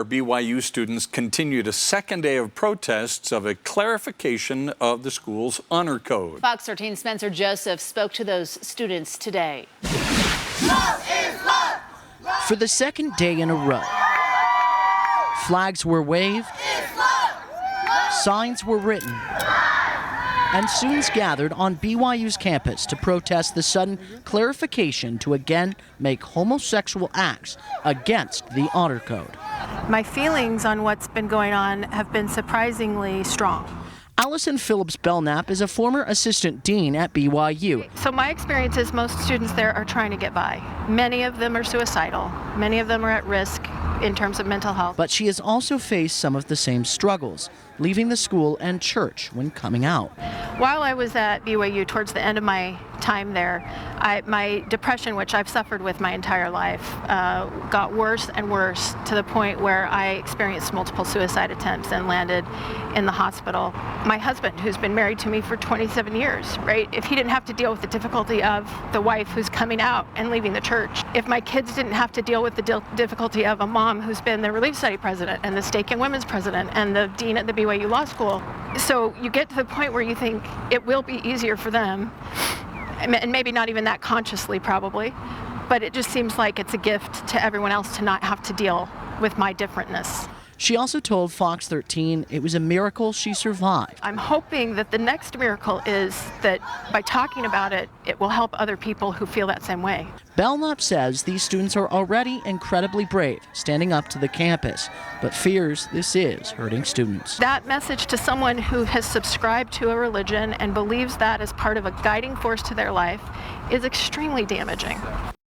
BYU students continued a second day of protests of a clarification of the school's honor code. Fox 13's Spencer Joseph spoke to those students today. Love is love. For the second day in a row, flags were waved, signs were written, and students gathered on BYU's campus to protest the sudden clarification to again make homosexual acts against the honor code. My feelings on what's been going on have been surprisingly strong. Allison Phillips-Belknap is a former assistant dean at BYU. So my experience is most students there are trying to get by. Many of them are suicidal. Many of them are at risk in terms of mental health. But she has also faced some of the same struggles, leaving the school and church when coming out. While I was at BYU, towards the end of my time there, my depression, which I've suffered with my entire life, got worse and worse to the point where I experienced multiple suicide attempts and landed in the hospital. My husband, who's been married to me for 27 years, right? If he didn't have to deal with the difficulty of the wife who's coming out and leaving the church, if my kids didn't have to deal with the difficulty of a mom who's been the Relief Study president and the Stake and Women's president and the dean at the BYU Law School, so you get to the point where you think it will be easier for them, and maybe not even that consciously probably, but it just seems like it's a gift to everyone else to not have to deal with my differentness. She also told Fox 13 it was a miracle she survived. I'm hoping that the next miracle is that by talking about it, it will help other people who feel that same way. Belknap says these students are already incredibly brave, standing up to the campus, but fears this is hurting students. That message to someone who has subscribed to a religion and believes that as part of a guiding force to their life is extremely damaging.